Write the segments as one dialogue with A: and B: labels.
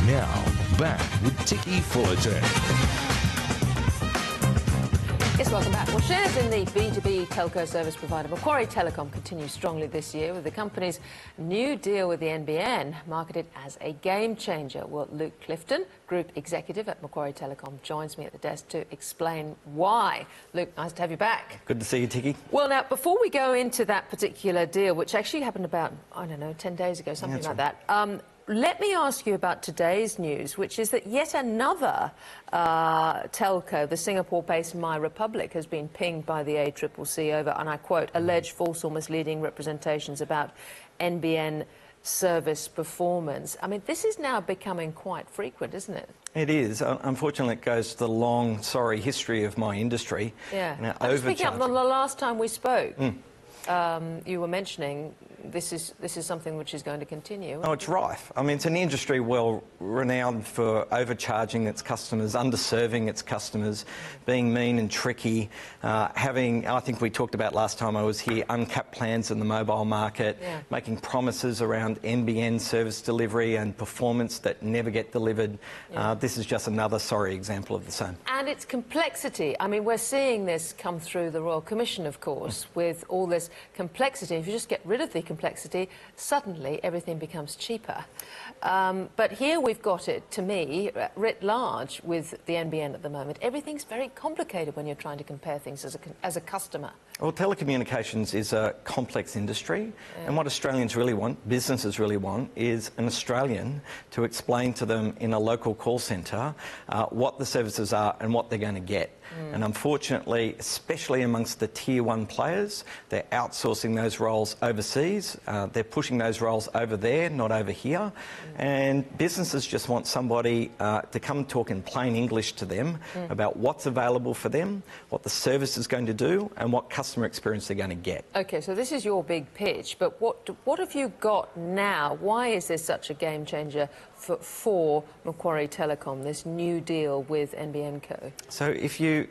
A: Now, back with Ticky Fullerton.
B: Yes, welcome back. Well, shares in the B2B telco service provider Macquarie Telecom continue strongly this year, with the company's new deal with the NBN marketed as a game changer. Well, Luke Clifton, Group Executive at Macquarie Telecom, joins me at the desk to explain why. Luke, nice to have you back.
C: Good to see you, Ticky.
B: Well, now, before we go into that particular deal, which actually happened about, I don't know, 10 days ago, something like that, let me ask you about today's news, which is that yet another telco, the Singapore-based My Republic, has been pinged by the ACCC over, and I quote, alleged false or misleading representations about NBN service performance. I mean, this is now becoming quite frequent, isn't it?
C: It is. Unfortunately, it goes to the long, sorry history of my industry.
B: Yeah. I'm just picking up on the last time we spoke. You were mentioning this is something which is going to continue.
C: Oh, it's rife. I mean, it's an industry well renowned for overcharging its customers, underserving its customers, being mean and tricky, having, I think we talked about last time I was here, uncapped plans in the mobile market, making promises around NBN service delivery and performance that never get delivered. This is just another sorry example of the same.
B: And its complexity. I mean, we're seeing this come through the Royal Commission, of course, with all this complexity. If you just get rid of the complexity, suddenly everything becomes cheaper. But here we've got it, to me, writ large with the NBN at the moment. Everything's very complicated when you're trying to compare things as a customer.
C: Well, telecommunications is a complex industry, and what Australians really want, businesses really want, is an Australian to explain to them in a local call centre what the services are and what they're going to get. And unfortunately, especially amongst the Tier 1 players, they're outsourcing those roles overseas. They're pushing those roles over there, not over here. And businesses just want somebody to come talk in plain English to them about what's available for them, what the service is going to do, and what customer experience they're going to get.
B: OK, so this is your big pitch, but what have you got now? Why is this such a game changer for Macquarie Telecom, this new deal with NBN Co?
C: So if you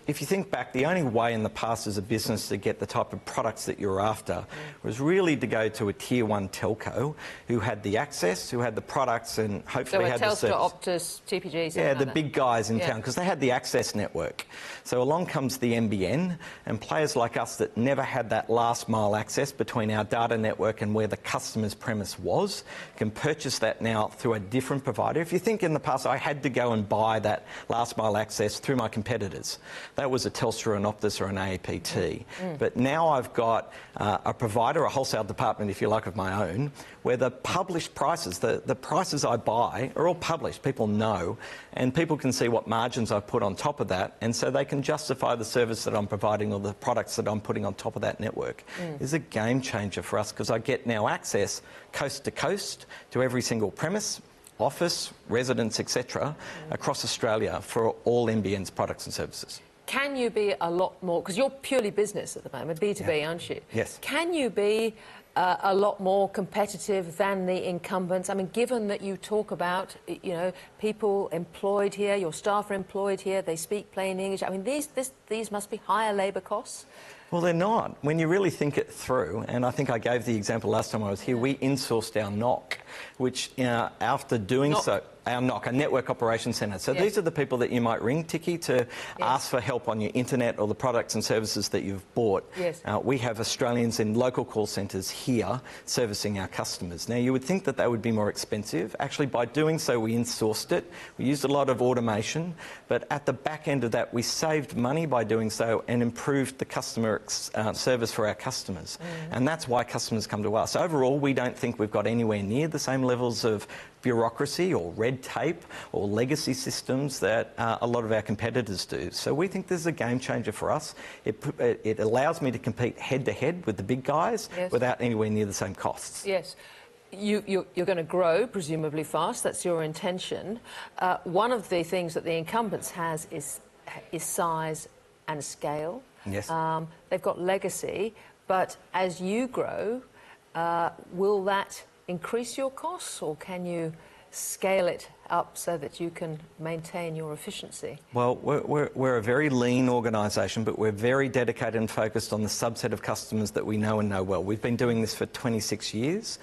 C: think back, the only way in the past as a business to get the type of products that you're after was really to go to a Tier 1 telco who had the access, who had the products, and hopefully had the service.
B: So Optus, TPG,
C: yeah, the big guys in town, because they had the access network. So along comes the NBN, and players like us that never had that last mile access between our data network and where the customer's premise was, can purchase that now through a different provider. If you think in the past I had to go and buy that last mile access through my competitors, that was a Telstra, an Optus or an APT. But now I've got a provider, a wholesale department if you like of my own, where the published prices, the prices I buy are all published, people know, and people can see what margins I've put on top of that, and so they can justify the service that I'm providing or the products that I'm putting on top of that network. It's a game changer for us because I get now access coast to coast to every single premise, office, residence, etc., across Australia for all NBN's products and services.
B: Can you be a lot more, because you're purely business at the moment, B2B, aren't you?
C: Yes.
B: Can you be a lot more competitive than the incumbents? I mean, given that you talk about, you know, people employed here, your staff are employed here, they speak plain English. I mean, these must be higher labour costs.
C: Well, they're not. When you really think it through, and I think I gave the example last time I was here, we insourced our NOC, which after doing so, our NOC, a Network Operations Centre. So these are the people that you might ring, Ticky, to ask for help on your internet or the products and services that you've bought. We have Australians in local call centres here servicing our customers. Now, you would think that they would be more expensive. Actually, by doing so, we insourced it. We used a lot of automation, but at the back end of that, we saved money by doing so and improved the customer service for our customers. And that's why customers come to us. Overall, we don't think we've got anywhere near the same levels of bureaucracy or red tape or legacy systems that a lot of our competitors do. So we think this is a game changer for us. It allows me to compete head-to-head with the big guys without anywhere near the same costs.
B: Yes. You're going to grow, presumably fast. That's your intention. One of the things that the incumbents has is size and scale.
C: Yes.
B: They've got legacy, but as you grow, will that increase your costs, or can you scale it up so that you can maintain your efficiency?
C: Well, we're a very lean organisation, but we're very dedicated and focused on the subset of customers that we know and know well. We've been doing this for 26 years,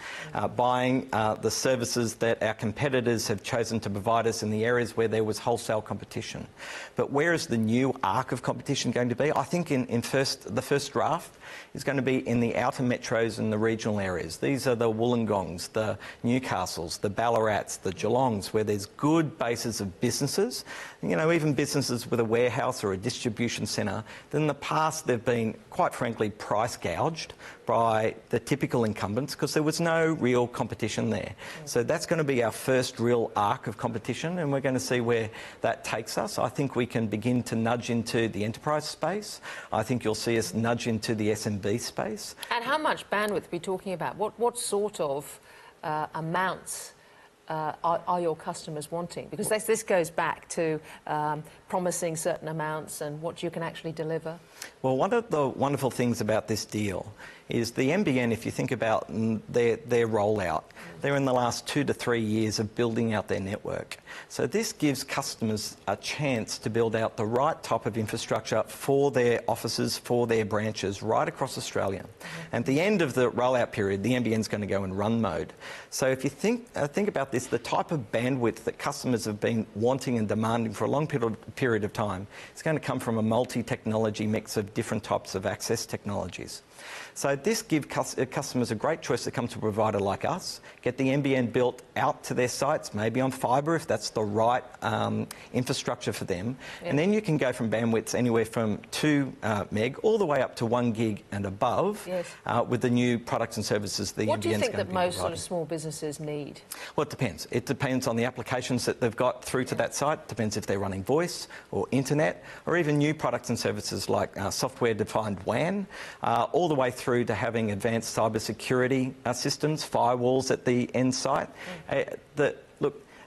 C: buying the services that our competitors have chosen to provide us in the areas where there was wholesale competition. But where is the new arc of competition going to be? I think the first draft is going to be in the outer metros and the regional areas. These are the Wollongongs, the Newcastles, the Ballarats, the Geelongs, where there's good bases of businesses, you know, even businesses with a warehouse or a distribution centre. In the past, they've been, quite frankly, price gouged by the typical incumbents because there was no real competition there. So that's going to be our first real arc of competition, and we're going to see where that takes us. I think we can begin to nudge into the enterprise space. I think you'll see us nudge into the SMB space.
B: And how much bandwidth are we talking about? What sort of amounts are your customers wanting? Because this goes back to promising certain amounts and what you can actually deliver.
C: Well, one of the wonderful things about this deal is the NBN, if you think about their rollout, they're in the last 2 to 3 years of building out their network. So this gives customers a chance to build out the right type of infrastructure for their offices, for their branches, right across Australia. At the end of the rollout period, the NBN's going to go in run mode. So if you think about this, the type of bandwidth that customers have been wanting and demanding for a long period of time, it's going to come from a multi-technology mix of different types of access technologies. So this gives customers a great choice to come to a provider like us, get the NBN built out to their sites, maybe on fibre if that's the right infrastructure for them. And then you can go from bandwidths anywhere from 2 meg all the way up to 1 gig and above with the new products and services the NBN's going to be providing.
B: What do you think that most sort of small businesses need?
C: Well, it depends. It depends on the applications that they've got through to that site. It depends if they're running voice or internet or even new products and services like software-defined WAN, all the way through to having advanced cybersecurity systems, firewalls at the end site.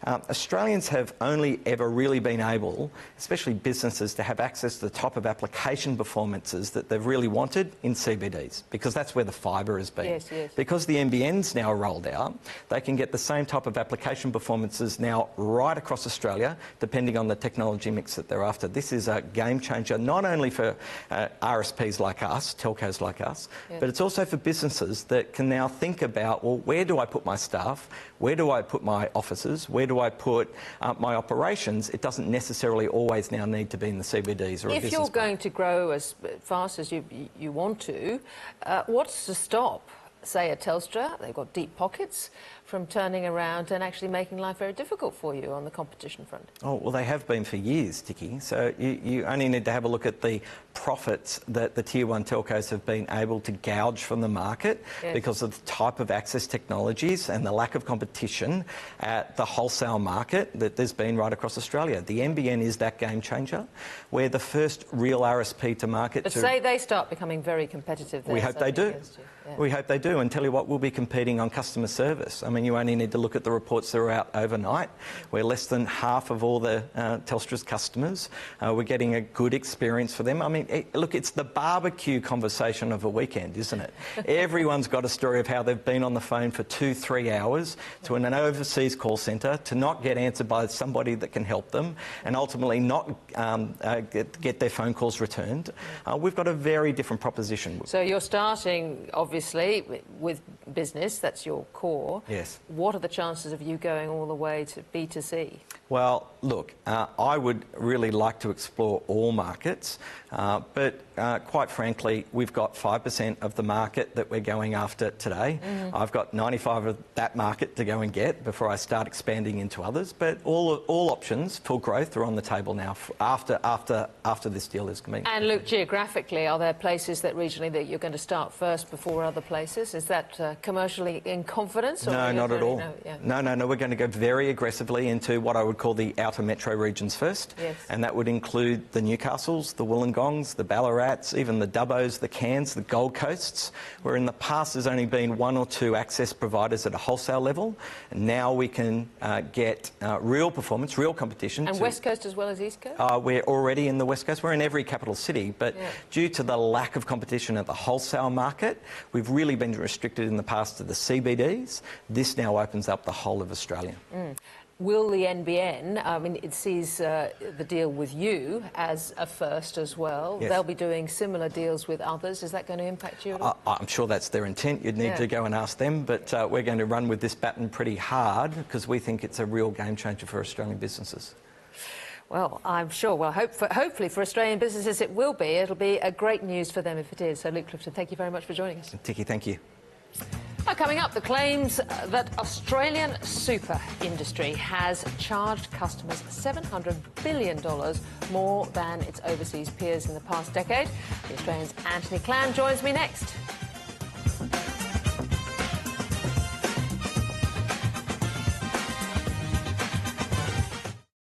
C: Australians have only ever really been able, especially businesses, to have access to the type of application performances that they've really wanted in CBDs, because that's where the fibre has been. Because the NBN's now rolled out, they can get the same type of application performances now right across Australia, depending on the technology mix that they're after. This is a game changer, not only for RSPs like us, telcos like us, but it's also for businesses that can now think about, well, where do I put my staff? Where do I put my offices? Where do I put my operations? It doesn't necessarily always now need to be in the CBDs or a business.
B: If you're going to grow as fast as you want to, what's to stop, say, a Telstra, they've got deep pockets, from turning around and actually making life very difficult for you on the competition front? Oh,
C: well, they have been for years, Ticky. So you only need to have a look at the profits that the Tier 1 telcos have been able to gouge from the market because of the type of access technologies and the lack of competition at the wholesale market that there's been right across Australia. The NBN is that game changer. We're the first real RSP to market.
B: But say they start becoming very competitive there.
C: We hope they do. We hope they do. And tell you what, we'll be competing on customer service. I mean, you only need to look at the reports that are out overnight. We're less than half of all the Telstra's customers. We're getting a good experience for them. I mean, look, it's the barbecue conversation of a weekend, isn't it? Everyone's got a story of how they've been on the phone for 2-3 hours to an overseas call centre to not get answered by somebody that can help them and ultimately not get their phone calls returned. We've got a very different proposition.
B: So you're starting, obviously, with business. That's your core.
C: Yes.
B: What are the chances of you going all the way to B2C?
C: Well, look, I would really like to explore all markets, but quite frankly, we've got 5% of the market that we're going after today. I've got 95% of that market to go and get before I start expanding into others. But all options for growth are on the table now after this deal is complete. And
B: look, geographically, are there places that regionally that you're going to start first before other places? Is that commercially in confidence? Or
C: no, not at all. No. We're going to go very aggressively into what I would call the outer metro regions first. And that would include the Newcastles, the Wollongongs, the Ballarats, even the Dubbos, the Cairns, the Gold Coasts, where in the past there's only been 1 or 2 access providers at a wholesale level. And now we can get real performance, real competition.
B: And West Coast as well as East Coast?
C: We're already in the West Coast. We're in every capital city. But due to the lack of competition at the wholesale market, we've really been restricted in the past to the CBDs. This now opens up the whole of Australia.
B: will the NBN, I mean, it sees the deal with you as a first as well.
C: Yes.
B: They'll be doing similar deals with others. Is that going to impact you at all?
C: I'm sure that's their intent. You'd need to go and ask them, but we're going to run with this baton pretty hard because we think it's a real game changer for Australian businesses.
B: Well, I'm sure. Well, hopefully for Australian businesses it will be. It'll be a great news for them if it is. So, Luke Clifton, thank you very much for joining us.
C: Ticky, thank you.
B: Coming up, the claims that Australian super industry has charged customers $700 billion more than its overseas peers in the past decade. The Australian's Anthony Clan joins me next.